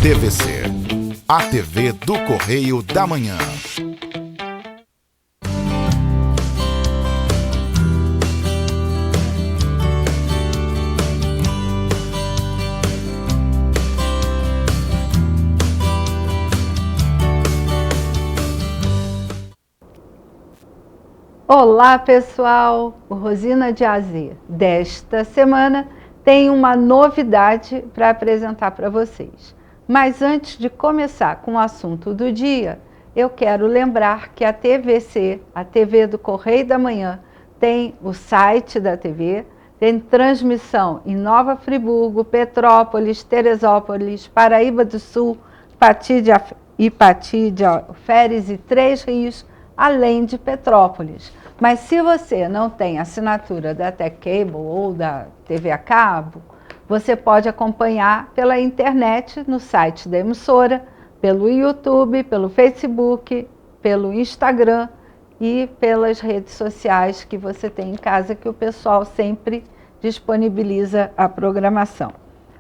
TVC, a TV do Correio da Manhã. Olá pessoal, o Rosina de AZ desta semana tem uma novidade para apresentar para vocês. Mas antes de começar com o assunto do dia, eu quero lembrar que a TVC, a TV do Correio da Manhã, tem o site da TV, tem transmissão em Nova Friburgo, Petrópolis, Teresópolis, Paraíba do Sul, Ipatídia, Alferes e Três Rios, além de Petrópolis. Mas se você não tem assinatura da Tech Cable ou da TV a cabo, você pode acompanhar pela internet no site da emissora, pelo YouTube, pelo Facebook, pelo Instagram e pelas redes sociais que você tem em casa, que o pessoal sempre disponibiliza a programação.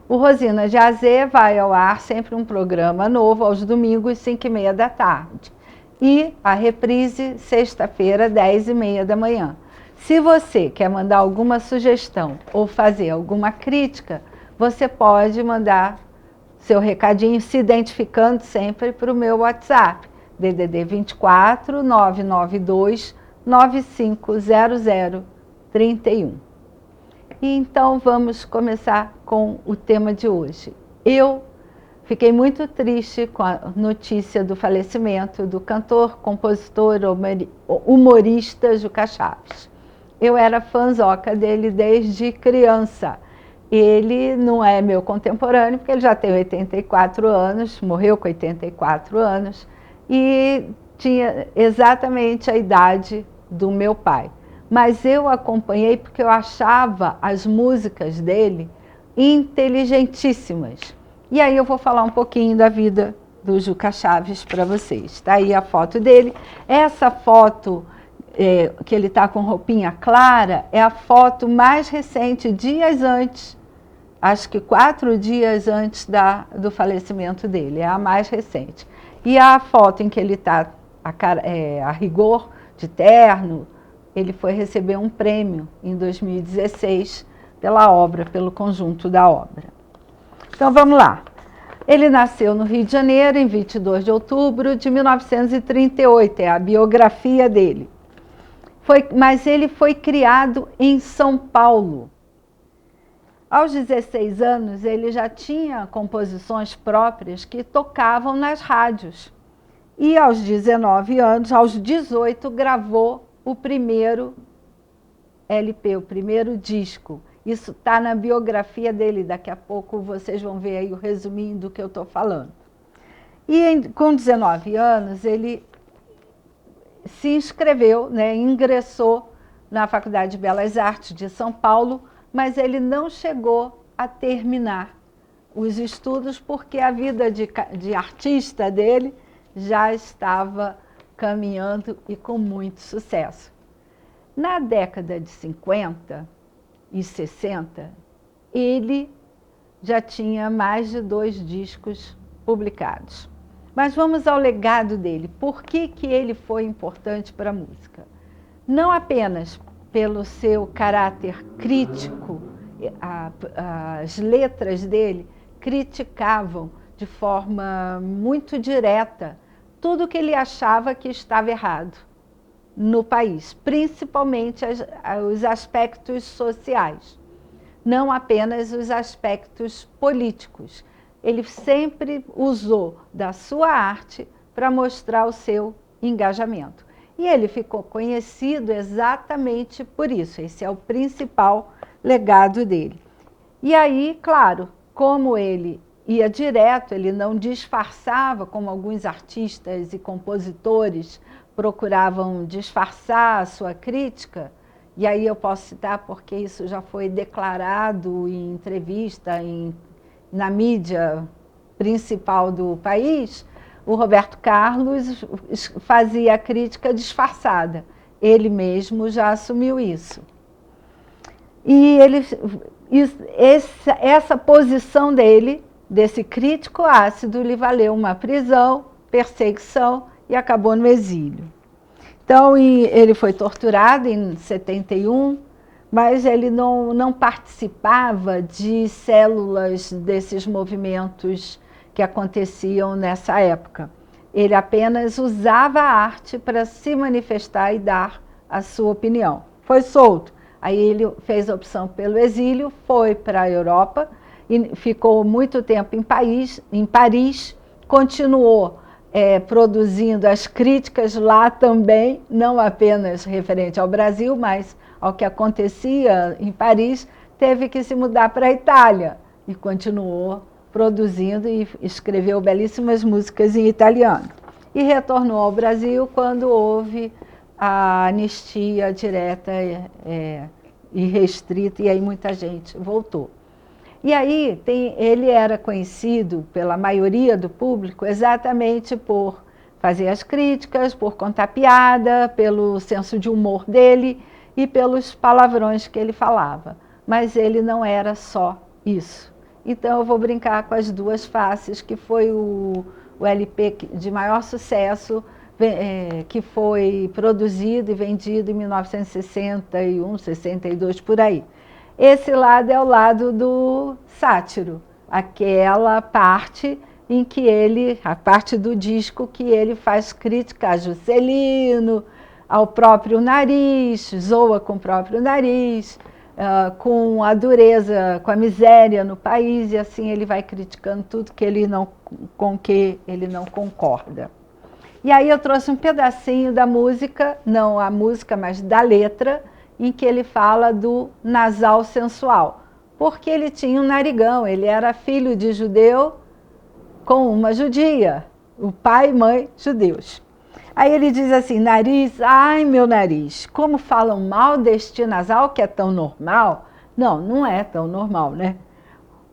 O Rosina de AZ vai ao ar sempre um programa novo aos domingos, 5h30 da tarde. E a reprise, sexta-feira, 10h30 da manhã. Se você quer mandar alguma sugestão ou fazer alguma crítica, você pode mandar seu recadinho se identificando sempre para o meu WhatsApp, DDD 24 992 950031. E então vamos começar com o tema de hoje. Eu fiquei muito triste com a notícia do falecimento do cantor, compositor, humorista Juca Chaves. Eu era fãzoca dele desde criança. Ele não é meu contemporâneo, porque ele já tem 84 anos, morreu com 84 anos, e tinha exatamente a idade do meu pai. Mas eu acompanhei porque eu achava as músicas dele inteligentíssimas. E aí eu vou falar um pouquinho da vida do Juca Chaves para vocês. Está aí a foto dele. Essa foto que ele está com roupinha clara é a foto mais recente, dias antes, acho que 4 dias antes do falecimento dele, é a mais recente. E a foto em que ele está a rigor, de terno, ele foi receber um prêmio em 2016 pela obra, pelo conjunto da obra. Então vamos lá. Ele nasceu no Rio de Janeiro em 22 de outubro de 1938, é a biografia dele. Mas ele foi criado em São Paulo. Aos 16 anos, ele já tinha composições próprias que tocavam nas rádios. E aos 19 anos, aos 18, gravou o primeiro LP, o primeiro disco. Isso está na biografia dele, daqui a pouco vocês vão ver aí o resuminho do que eu estou falando. E com 19 anos, ele se inscreveu, ingressou na Faculdade de Belas Artes de São Paulo, mas ele não chegou a terminar os estudos porque a vida de artista dele já estava caminhando e com muito sucesso. Na década de 50 e 60, ele já tinha mais de 2 discos publicados. Mas vamos ao legado dele. Por que ele foi importante para a música? Não apenas pelo seu caráter crítico, as letras dele criticavam de forma muito direta tudo que ele achava que estava errado no país, principalmente os aspectos sociais, não apenas os aspectos políticos. Ele sempre usou da sua arte para mostrar o seu engajamento. E ele ficou conhecido exatamente por isso. Esse é o principal legado dele. E aí, claro, como ele ia direto, ele não disfarçava, como alguns artistas e compositores procuravam disfarçar a sua crítica, e aí eu posso citar porque isso já foi declarado em entrevista, na mídia principal do país. O Roberto Carlos fazia a crítica disfarçada. Ele mesmo já assumiu isso. E essa posição dele desse crítico ácido lhe valeu uma prisão, perseguição e acabou no exílio. Então, ele foi torturado em 71, mas ele não participava de células desses movimentos que aconteciam nessa época. Ele apenas usava a arte para se manifestar e dar a sua opinião. Foi solto. Aí ele fez a opção pelo exílio, foi para a Europa e ficou muito tempo em Paris, continuou produzindo as críticas lá também, não apenas referente ao Brasil, mas ao que acontecia em Paris, teve que se mudar para a Itália e continuou produzindo e escreveu belíssimas músicas em italiano. E retornou ao Brasil quando houve a anistia direta e restrita, e aí muita gente voltou. E aí ele era conhecido pela maioria do público exatamente por fazer as críticas, por contar piada, pelo senso de humor dele e pelos palavrões que ele falava. Mas ele não era só isso. Então eu vou brincar com as duas faces, que foi o LP de maior sucesso, que foi produzido e vendido em 1961, 62, por aí. Esse lado é o lado do sátiro, aquela parte em que a parte do disco que ele faz crítica a Juscelino, ao próprio nariz, zoa com o próprio nariz, com a dureza, com a miséria no país, e assim ele vai criticando tudo com que ele não concorda. E aí eu trouxe um pedacinho da música, não a música, mas da letra, em que ele fala do nasal sensual, porque ele tinha um narigão, ele era filho de judeu com uma judia, o pai e mãe judeus. Aí ele diz assim: nariz, ai meu nariz, como falam mal deste nasal que é tão normal? Não, não é tão normal, né?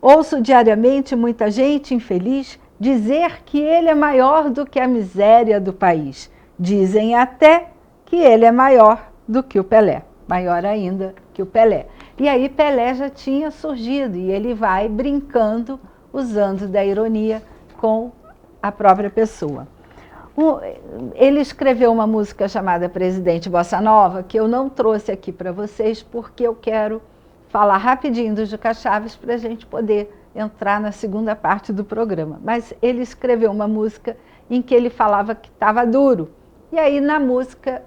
Ouço diariamente muita gente infeliz dizer que ele é maior do que a miséria do país. Dizem até que ele é maior do que o Pelé, maior ainda que o Pelé. E aí Pelé já tinha surgido e ele vai brincando, usando da ironia com a própria pessoa. Ele escreveu uma música chamada Presidente Bossa Nova, que eu não trouxe aqui para vocês, porque eu quero falar rapidinho do Juca Chaves para a gente poder entrar na segunda parte do programa. Mas ele escreveu uma música em que ele falava que estava duro. E aí na música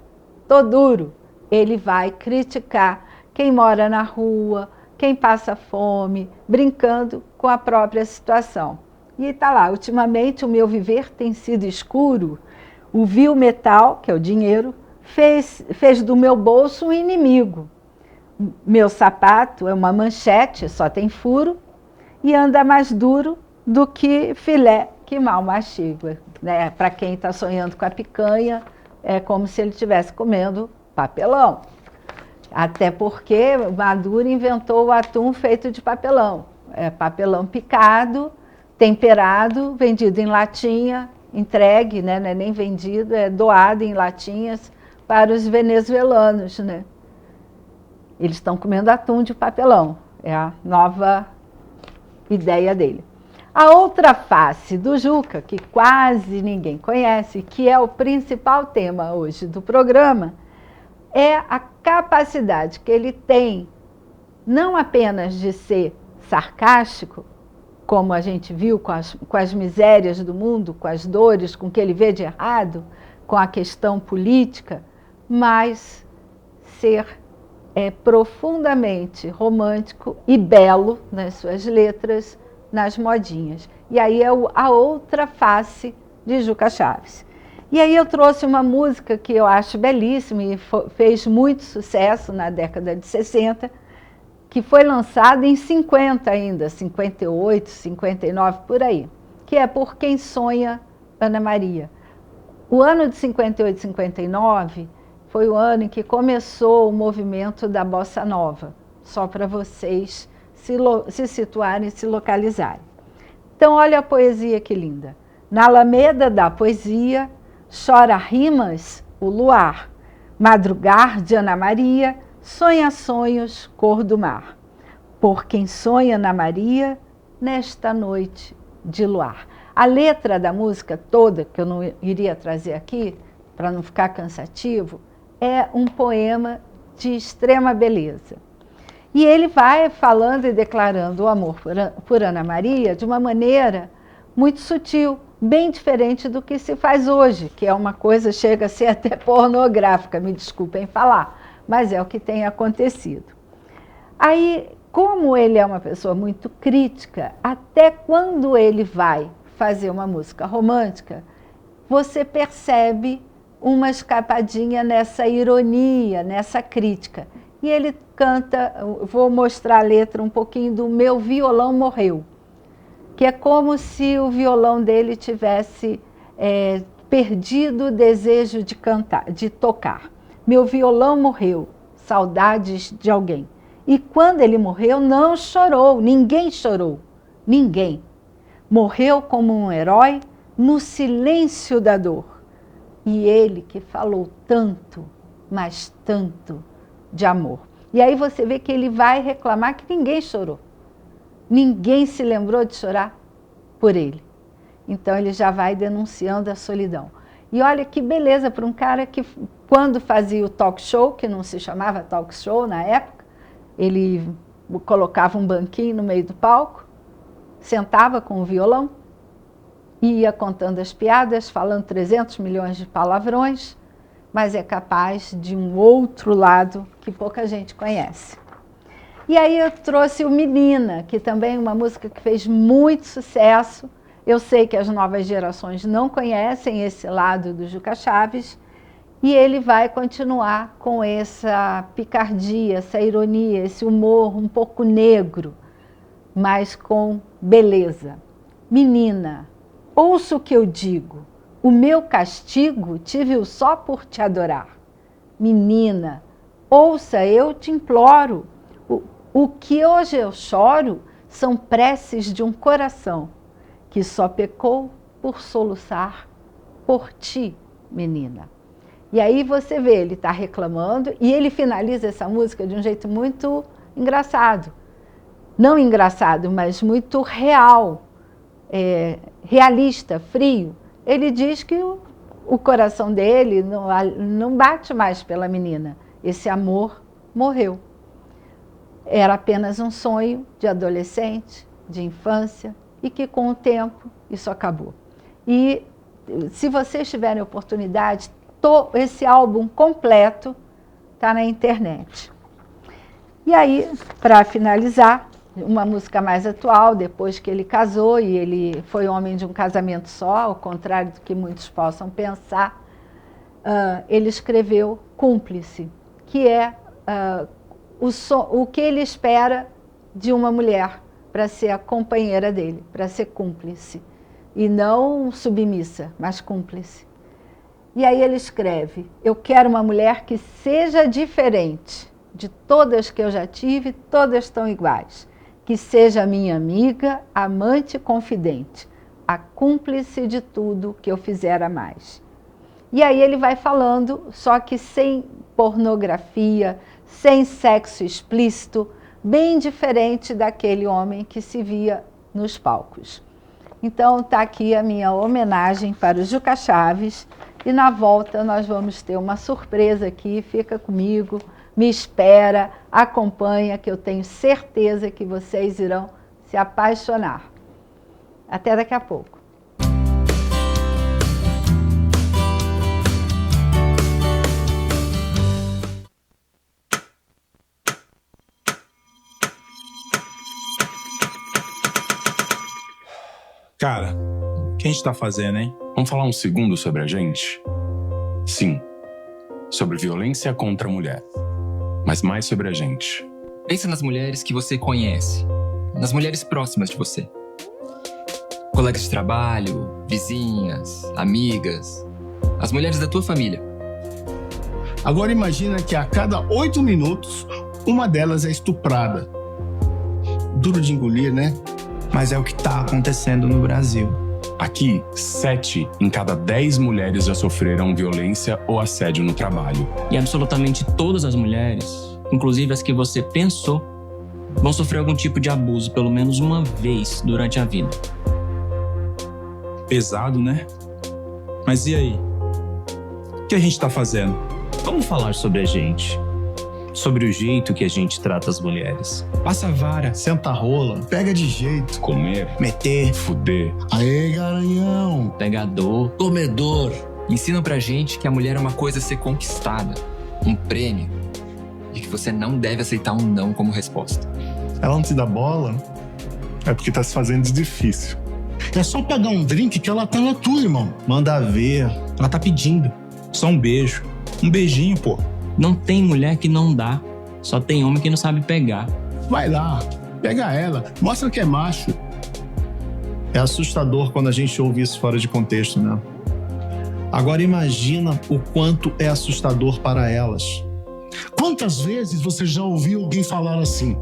Tô Duro, ele vai criticar quem mora na rua, quem passa fome, brincando com a própria situação. E está lá: ultimamente o meu viver tem sido escuro, o vil metal, que é o dinheiro, fez do meu bolso um inimigo. Meu sapato é uma manchete, só tem furo, e anda mais duro do que filé que mal mastiga. Né? Para quem está sonhando com a picanha, é como se ele estivesse comendo papelão. Até porque Maduro inventou o atum feito de papelão. É papelão picado, temperado, vendido em latinha, entregue, né? Não é nem vendido, é doado em latinhas para os venezuelanos. Né? Eles estão comendo atum de papelão, é a nova ideia dele. A outra face do Juca, que quase ninguém conhece, que é o principal tema hoje do programa, é a capacidade que ele tem, não apenas de ser sarcástico, como a gente viu com as misérias do mundo, com as dores, com o que ele vê de errado, com a questão política, mas ser profundamente romântico e belo nas suas letras, nas modinhas. E aí é a outra face de Juca Chaves. E aí eu trouxe uma música que eu acho belíssima e fez muito sucesso na década de 60, que foi lançada em 50 ainda, 58, 59, por aí, que é Por Quem Sonha, Ana Maria. O ano de 58, 59 foi o ano em que começou o movimento da Bossa Nova, só para vocês se situarem e se localizarem. Então, olha a poesia que linda. Na alameda da poesia, chora rimas o luar, madrugar de Ana Maria, sonha sonhos cor do mar. Por quem sonha na Maria, nesta noite de luar. A letra da música toda, que eu não iria trazer aqui, para não ficar cansativo, é um poema de extrema beleza. E ele vai falando e declarando o amor por Ana Maria de uma maneira muito sutil, bem diferente do que se faz hoje, que é uma coisa, chega a ser até pornográfica, me desculpem falar, mas é o que tem acontecido. Aí, como ele é uma pessoa muito crítica, até quando ele vai fazer uma música romântica, você percebe uma escapadinha nessa ironia, nessa crítica. E ele canta, vou mostrar a letra um pouquinho do Meu Violão Morreu, que é como se o violão dele tivesse perdido o desejo de cantar, de tocar. Meu violão morreu, saudades de alguém. E quando ele morreu, não chorou, ninguém chorou, ninguém. Morreu como um herói no silêncio da dor. E ele que falou tanto, mas tanto de amor. E aí você vê que ele vai reclamar que ninguém chorou. Ninguém se lembrou de chorar por ele. Então ele já vai denunciando a solidão. E olha que beleza para um cara que, quando fazia o talk show, que não se chamava talk show na época, ele colocava um banquinho no meio do palco, sentava com o violão, ia contando as piadas, falando 300 milhões de palavrões, mas é capaz de um outro lado que pouca gente conhece. E aí eu trouxe o Menina, que também é uma música que fez muito sucesso. Eu sei que as novas gerações não conhecem esse lado do Juca Chaves, e ele vai continuar com essa picardia, essa ironia, esse humor um pouco negro, mas com beleza. Menina, ouça o que eu digo, o meu castigo tive-o só por te adorar. Menina, ouça, eu te imploro, o que hoje eu choro são preces de um coração que só pecou por soluçar por ti, menina. E aí você vê, ele está reclamando e ele finaliza essa música de um jeito muito engraçado. Não engraçado, mas muito real, realista, frio. Ele diz que o coração dele não bate mais pela menina. Esse amor morreu. Era apenas um sonho de adolescente, de infância, e que com o tempo isso acabou. E se vocês tiverem oportunidade, esse álbum completo está na internet. E aí, para finalizar, uma música mais atual, depois que ele casou, e ele foi homem de um casamento só, ao contrário do que muitos possam pensar, ele escreveu Cúmplice, que é o que ele espera de uma mulher para ser a companheira dele, para ser cúmplice. E não submissa, mas cúmplice. E aí ele escreve, eu quero uma mulher que seja diferente de todas que eu já tive, todas estão iguais. Que seja minha amiga, amante e confidente, a cúmplice de tudo que eu fizer a mais. E aí ele vai falando, só que sem pornografia, sem sexo explícito, bem diferente daquele homem que se via nos palcos. Então está aqui a minha homenagem para o Juca Chaves, e na volta nós vamos ter uma surpresa aqui, fica comigo, me espera, acompanha, que eu tenho certeza que vocês irão se apaixonar. Até daqui a pouco. Cara, o que a gente tá fazendo, hein? Vamos falar um segundo sobre a gente? Sim, sobre violência contra a mulher, mas mais sobre a gente. Pensa nas mulheres que você conhece, nas mulheres próximas de você. Colegas de trabalho, vizinhas, amigas, as mulheres da tua família. Agora imagina que a cada 8 minutos, uma delas é estuprada. Duro de engolir, né? Mas é o que tá acontecendo no Brasil. Aqui, 7 em cada 10 mulheres já sofreram violência ou assédio no trabalho. E absolutamente todas as mulheres, inclusive as que você pensou, vão sofrer algum tipo de abuso pelo menos uma vez durante a vida. Pesado, né? Mas e aí? O que a gente tá fazendo? Vamos falar sobre a gente. Sobre o jeito que a gente trata as mulheres. Passa a vara, Senta a rola, pega de jeito. Comer, meter. fuder. Aê, garanhão. Pegador. Comedor. Ensinam pra gente que a mulher é uma coisa a ser conquistada, um prêmio, e que você não deve aceitar um não como resposta. Ela não te dá bola? É porque tá se fazendo de difícil. É só pegar um drink que ela tá na tua, irmão. Manda ver. Ela tá pedindo. Só um beijo. Um beijinho, pô. Não tem mulher que não dá. Só tem homem que não sabe pegar. Vai lá, pega ela, mostra que é macho. É assustador quando a gente ouve isso fora de contexto, né? Agora imagina o quanto é assustador para elas. Quantas vezes você já ouviu alguém falar assim?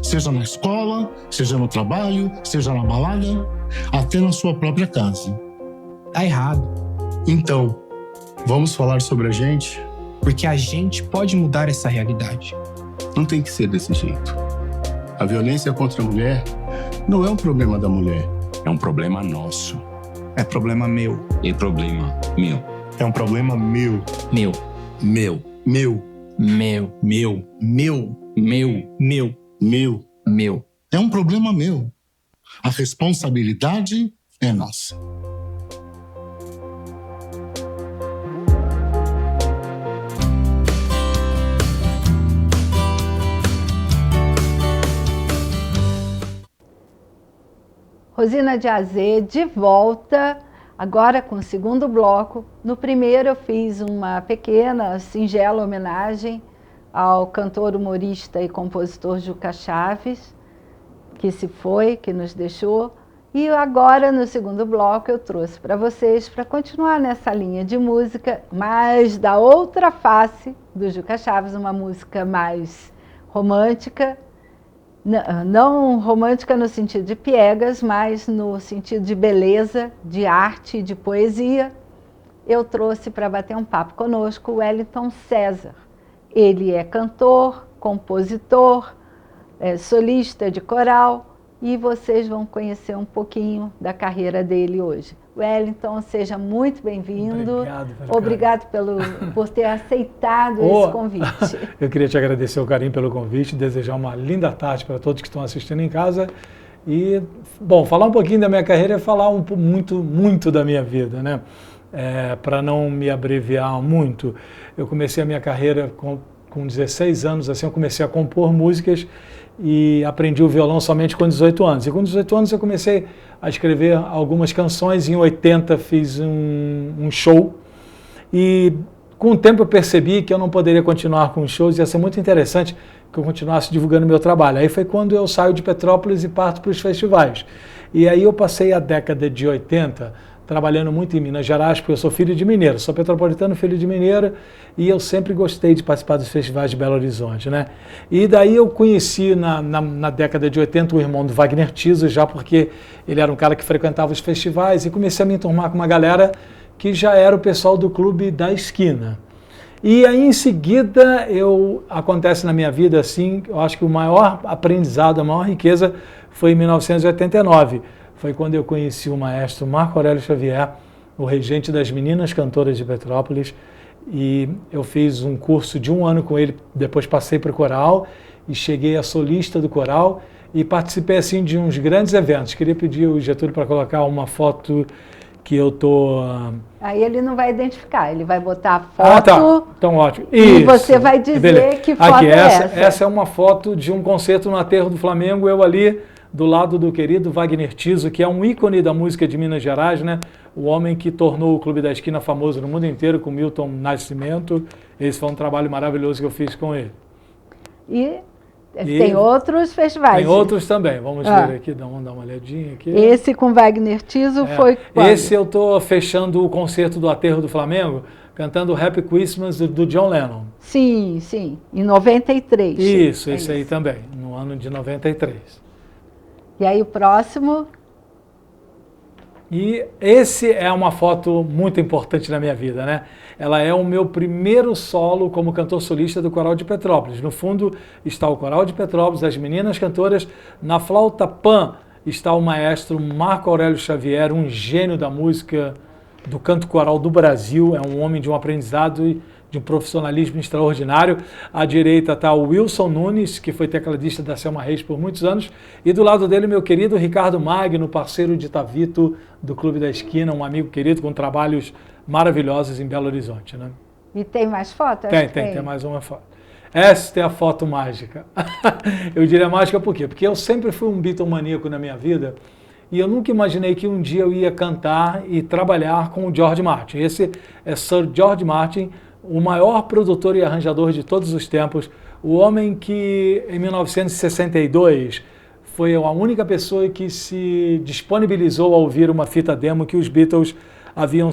Seja na escola, seja no trabalho, seja na balada, até na sua própria casa. Tá errado. Então, vamos falar sobre a gente? Porque a gente pode mudar essa realidade. Não tem que ser desse jeito. A violência contra a mulher não é um problema da mulher. É um problema nosso. É problema meu. E problema meu. É um problema meu. Meu. Meu. Meu. Meu. Meu. Meu. Meu. Meu. Meu. Meu. É um problema meu. A responsabilidade é nossa. Rosina de Azê, de volta, agora com o segundo bloco. No primeiro eu fiz uma pequena, singela homenagem ao cantor, humorista e compositor Juca Chaves, que se foi, que nos deixou. E agora, no segundo bloco, eu trouxe para vocês, para continuar nessa linha de música, mas da outra face do Juca Chaves, uma música mais romântica, não romântica no sentido de piegas, mas no sentido de beleza, de arte, de poesia. Eu trouxe para bater um papo conosco o Wellington César. Ele é cantor, compositor, solista de coral, e vocês vão conhecer um pouquinho da carreira dele hoje. Wellington, seja muito bem-vindo. Obrigado por ter aceitado esse convite. Eu queria te agradecer o carinho pelo convite, desejar uma linda tarde para todos que estão assistindo em casa. E, bom, falar um pouquinho da minha carreira é falar muito da minha vida, né? Para não me abreviar muito, eu comecei a minha carreira com 16 anos, assim, eu comecei a compor músicas e aprendi o violão somente com 18 anos. E com 18 anos eu comecei a escrever algumas canções. Em 80 fiz um show e com o tempo eu percebi que eu não poderia continuar com os shows, ia ser muito interessante que eu continuasse divulgando meu trabalho. Aí foi quando eu saio de Petrópolis e parto para os festivais. E aí eu passei a década de 80 trabalhando muito em Minas Gerais, porque eu sou filho de mineiro, sou petropolitano, filho de mineiro, e eu sempre gostei de participar dos festivais de Belo Horizonte, né? E daí eu conheci na década de 80 o irmão do Wagner Tiso, já porque ele era um cara que frequentava os festivais, e comecei a me enturmar com uma galera que já era o pessoal do Clube da Esquina. E aí em seguida acontece na minha vida assim, eu acho que o maior aprendizado, a maior riqueza foi em 1989. Foi quando eu conheci o maestro Marco Aurélio Xavier, o regente das meninas cantoras de Petrópolis, e eu fiz um curso de 1 ano com ele, depois passei para o coral e cheguei a solista do coral e participei assim de uns grandes eventos. Queria pedir ao Getúlio para colocar uma foto que eu tô... Aí ele não vai identificar, ele vai botar a foto. Ah, tá. Então, ótimo. E você vai dizer que foto aqui, é essa. Essa é uma foto de um concerto no Aterro do Flamengo, eu ali do lado do querido Wagner Tiso, que é um ícone da música de Minas Gerais, né? O homem que tornou o Clube da Esquina famoso no mundo inteiro, com Milton Nascimento. Esse foi um trabalho maravilhoso que eu fiz com ele. E tem outros festivais. Tem outros também. Vamos ver aqui, vamos dar uma olhadinha aqui. Esse com Wagner Tiso foi quando? Esse eu estou fechando o concerto do Aterro do Flamengo, cantando Happy Christmas do John Lennon. Sim, em 93. Isso, esse aí também, no ano de 93. E aí o próximo? E esse é uma foto muito importante na minha vida, né? Ela é o meu primeiro solo como cantor solista do Coral de Petrópolis. No fundo está o Coral de Petrópolis, as meninas cantoras. Na flauta pan está o maestro Marco Aurélio Xavier, um gênio da música, do canto coral do Brasil. É um homem de um aprendizado e de um profissionalismo extraordinário. À direita está o Wilson Nunes, que foi tecladista da Selma Reis por muitos anos, e do lado dele meu querido Ricardo Magno, parceiro de Tavito do Clube da Esquina, um amigo querido com trabalhos maravilhosos em Belo Horizonte, né? E tem mais fotos? Tem mais uma foto. Esta é a foto mágica. Eu diria mágica por quê? Porque eu sempre fui um Beatlemaníaco na minha vida, e eu nunca imaginei que um dia eu ia cantar e trabalhar com o George Martin. Esse é Sir George Martin, o maior produtor e arranjador de todos os tempos, o homem que em 1962 foi a única pessoa que se disponibilizou a ouvir uma fita demo que os Beatles havia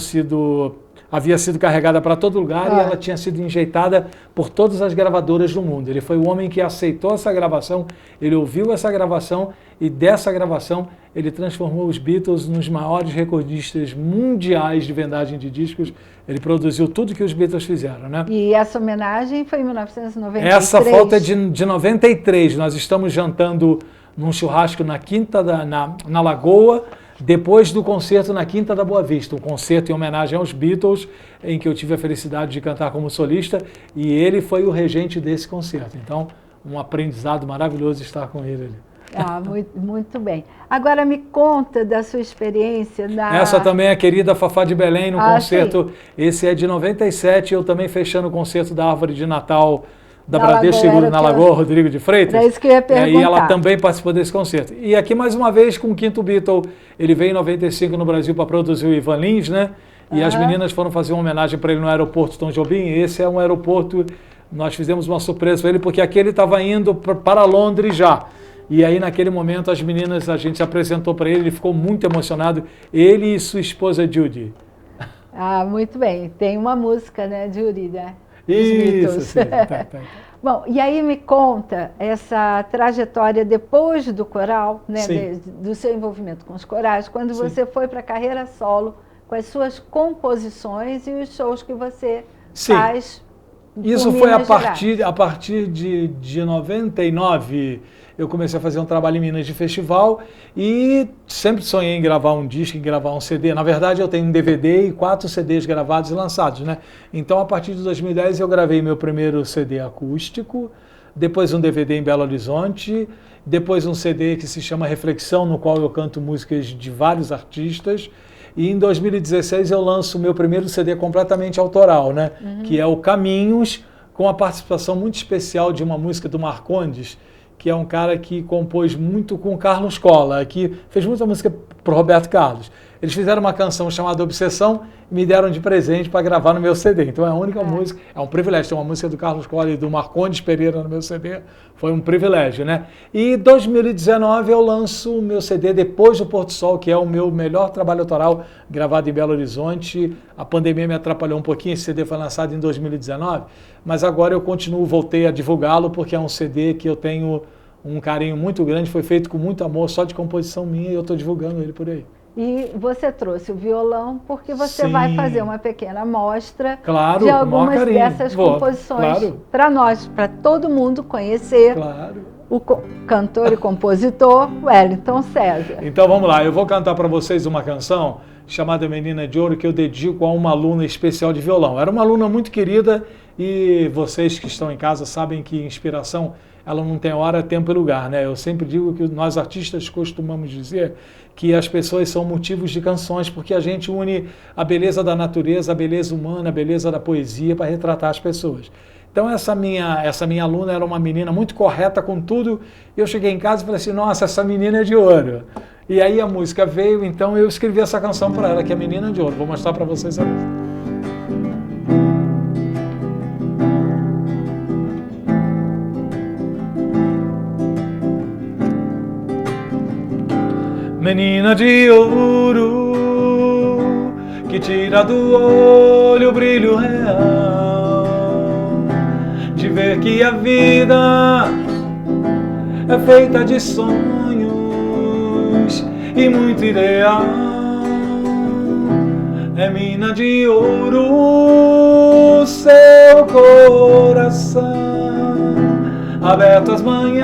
sido carregada para todo lugar e ela tinha sido enjeitada por todas as gravadoras do mundo. Ele foi o homem que aceitou essa gravação, ele ouviu essa gravação e dessa gravação ele transformou os Beatles nos maiores recordistas mundiais de vendagem de discos. Ele produziu tudo que os Beatles fizeram, né? E essa homenagem foi em 1993? Essa foto é de 93. Nós estamos jantando num churrasco na Quinta na Lagoa, depois do concerto na Quinta da Boa Vista, um concerto em homenagem aos Beatles, em que eu tive a felicidade de cantar como solista, e ele foi o regente desse concerto. Então, um aprendizado maravilhoso estar com ele ali. Ah, muito bem. Agora me conta da sua experiência na... Essa também é a querida Fafá de Belém no concerto. Sim. Esse é de 97, eu também fechando o concerto da Árvore de Natal da Bradesco Seguro na Lagoa, Rodrigo de Freitas. É isso que eu ia perguntar. E ela também participou desse concerto. E aqui mais uma vez com o quinto Beatle, ele veio em 95 no Brasil para produzir o Ivan Lins, né? E as meninas foram fazer uma homenagem para ele no aeroporto Tom Jobim. Esse é um aeroporto, nós fizemos uma surpresa para ele, porque aqui ele estava indo para Londres já. E aí, naquele momento, as meninas, a gente se apresentou para ele ficou muito emocionado, ele e sua esposa Judy. Ah, muito bem. Tem uma música, né, Judy, né? Isso, sim. Tá. Bom, e aí me conta essa trajetória depois do coral, né, do seu envolvimento com os corais, quando você foi para a carreira solo, com as suas composições e os shows que você faz. Isso foi a partir de 99, eu comecei a fazer um trabalho em Minas de festival e sempre sonhei em gravar um disco, em gravar um CD. Na verdade, eu tenho um DVD e 4 CDs gravados e lançados, né? Então, a partir de 2010, eu gravei meu primeiro CD acústico, depois um DVD em Belo Horizonte, depois um CD que se chama Reflexão, no qual eu canto músicas de vários artistas. E em 2016 eu lanço o meu primeiro CD completamente autoral, né? Que é o Caminhos, com a participação muito especial de uma música do Marcondes, que é um cara que compôs muito com Carlos Colla, que fez muita música para o Roberto Carlos. Eles fizeram uma canção chamada Obsessão e me deram de presente para gravar no meu CD. Então é a única música, é um privilégio ter uma música do Carlos Colla e do Marcondes Pereira no meu CD, foi um privilégio, né? E em 2019 eu lanço o meu CD Depois do Pôr do Sol, que é o meu melhor trabalho autoral gravado em Belo Horizonte. A pandemia me atrapalhou um pouquinho, esse CD foi lançado em 2019, mas agora eu voltei a divulgá-lo porque é um CD que eu tenho um carinho muito grande, foi feito com muito amor, só de composição minha, e eu estou divulgando ele por aí. E você trouxe o violão porque você vai fazer uma pequena amostra de algumas dessas composições para nós, para todo mundo conhecer o cantor e compositor Wellington César. Então vamos lá, eu vou cantar para vocês uma canção chamada Menina de Ouro, que eu dedico a uma aluna especial de violão. Era uma aluna muito querida e vocês que estão em casa sabem que inspiração ela não tem hora, tempo e lugar, né? Eu sempre digo que nós artistas costumamos dizer que as pessoas são motivos de canções, porque a gente une a beleza da natureza, a beleza humana, a beleza da poesia para retratar as pessoas. Então essa minha aluna era uma menina muito correta com tudo, e eu cheguei em casa e falei assim, nossa, essa menina é de ouro. E aí a música veio, então eu escrevi essa canção para ela, que é Menina de Ouro. Vou mostrar para vocês a música. Menina de ouro, que tira do olho o brilho real, de ver que a vida é feita de sonhos e muito ideal. é mina de ouro, seu coração aberto às manhãs,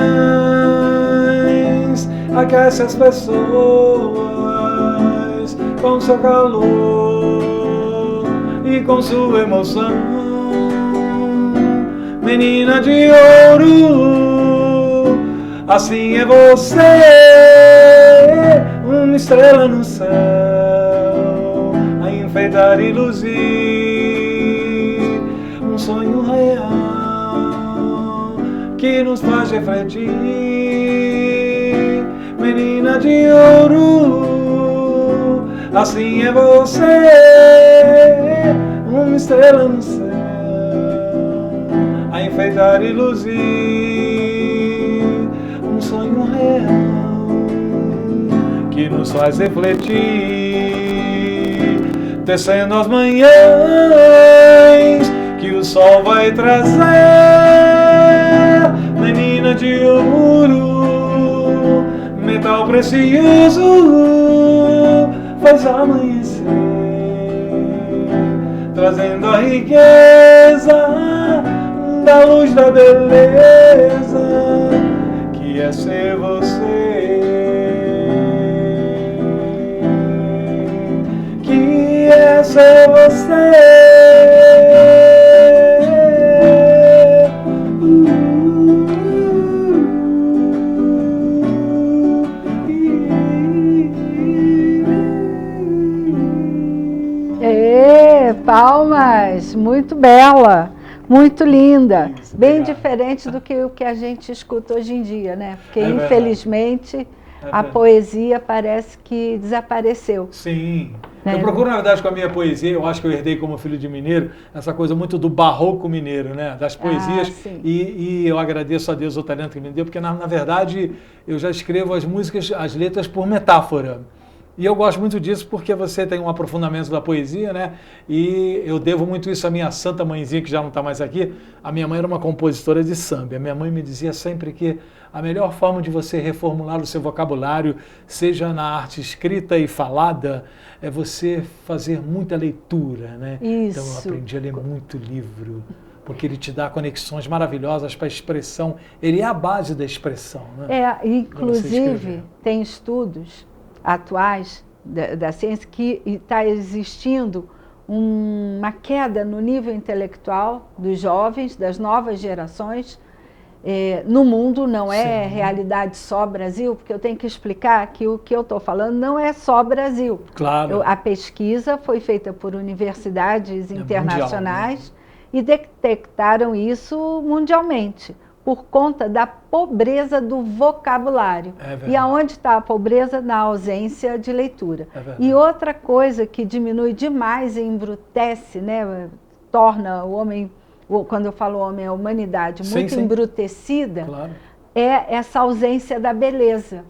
aquece as pessoas com seu calor e com sua emoção. Menina de ouro, assim é você, uma estrela no céu, a enfeitar e luzir um sonho real que nos faz refletir. Menina de ouro, assim é você, uma estrela no céu, a enfeitar e luzir um sonho real que nos faz refletir, tecendo as manhãs que o sol vai trazer. Menina de ouro, metal precioso, faz amanhecer, trazendo a riqueza da luz da beleza que é ser você, que é ser você. Palmas, muito bela, muito linda, bem diferente do que o que a gente escuta hoje em dia, né? Porque infelizmente a poesia parece que desapareceu. Sim. Eu procuro, na verdade, com a minha poesia, eu acho que eu herdei como filho de mineiro, essa coisa muito do barroco mineiro, né? Das poesias. E eu agradeço a Deus o talento que me deu, porque na verdade eu já escrevo as músicas, as letras por metáfora. E eu gosto muito disso porque você tem um aprofundamento da poesia, né? E eu devo muito isso à minha santa mãezinha, que já não está mais aqui. A minha mãe era uma compositora de samba. A minha mãe me dizia sempre que a melhor forma de você reformular o seu vocabulário, seja na arte escrita e falada, é você fazer muita leitura, né? Isso. Então eu aprendi a ler muito livro, porque ele te dá conexões maravilhosas para a expressão. Ele é a base da expressão, né? Inclusive, tem estudos atuais da ciência que está existindo uma queda no nível intelectual dos jovens, das novas gerações, no mundo. Não é realidade só Brasil, porque eu tenho que explicar que o que eu estou falando não é só Brasil. Claro. A pesquisa foi feita por universidades internacionais, mundial, né? E detectaram isso mundialmente, por conta da pobreza do vocabulário. E aonde está a pobreza? Na ausência de leitura. E outra coisa que diminui demais e embrutece, né, torna o homem, quando eu falo homem, a humanidade muito embrutecida, é essa ausência da beleza.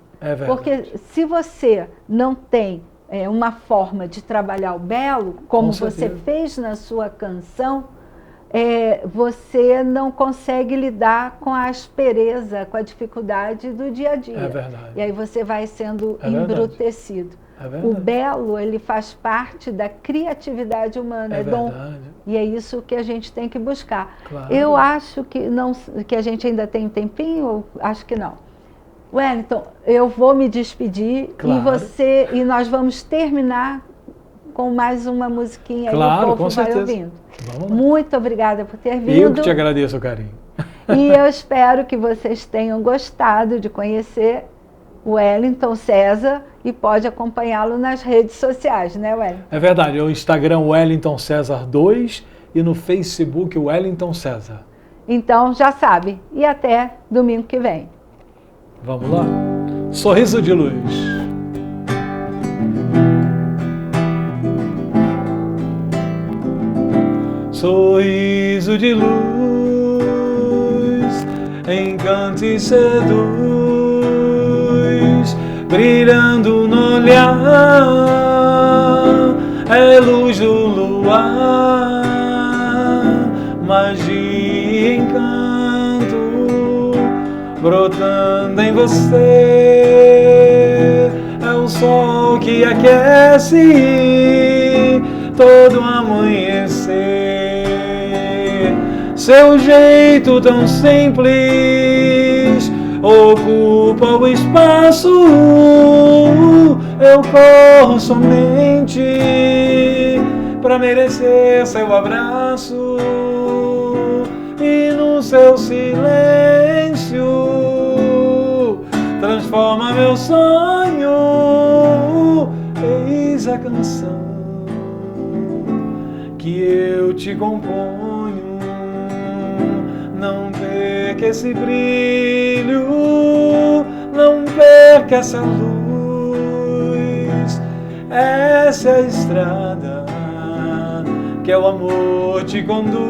Porque se você não tem uma forma de trabalhar o belo, como você fez na sua canção, você não consegue lidar com a aspereza, com a dificuldade do dia a dia. E aí você vai sendo embrutecido. O belo, ele faz parte da criatividade humana, é dom. E é isso que a gente tem que buscar. Eu acho que a gente ainda tem um tempinho, ou acho que não. Wellington, eu vou me despedir e nós vamos terminar com mais uma musiquinha aí, o povo vai ouvindo. Muito obrigada por ter vindo. Eu que te agradeço, carinho. E eu espero que vocês tenham gostado de conhecer o Wellington César e pode acompanhá-lo nas redes sociais, né, Wellington? É verdade, é o Instagram Wellington César 2 e no Facebook Wellington César. Então já sabe, e até domingo que vem. Vamos lá? Sorriso de luz. Sorriso de luz, encanta e seduz, brilhando no olhar, é luz do luar, magia e encanto, brotando em você, é o sol que aquece, todo amanhecer. Seu jeito tão simples ocupa o espaço. Eu corro somente pra merecer seu abraço, e no seu silêncio transforma meu sonho. Eis a canção que eu te componho. Não perca esse brilho, não perca essa luz. Essa é a estrada que é o amor te conduz.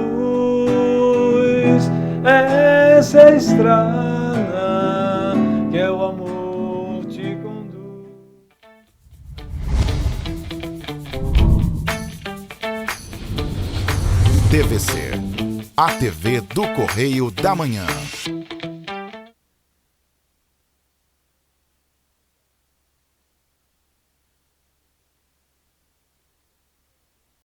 Essa é a estrada que é o amor te conduz. TVC, a TV do Correio da Manhã.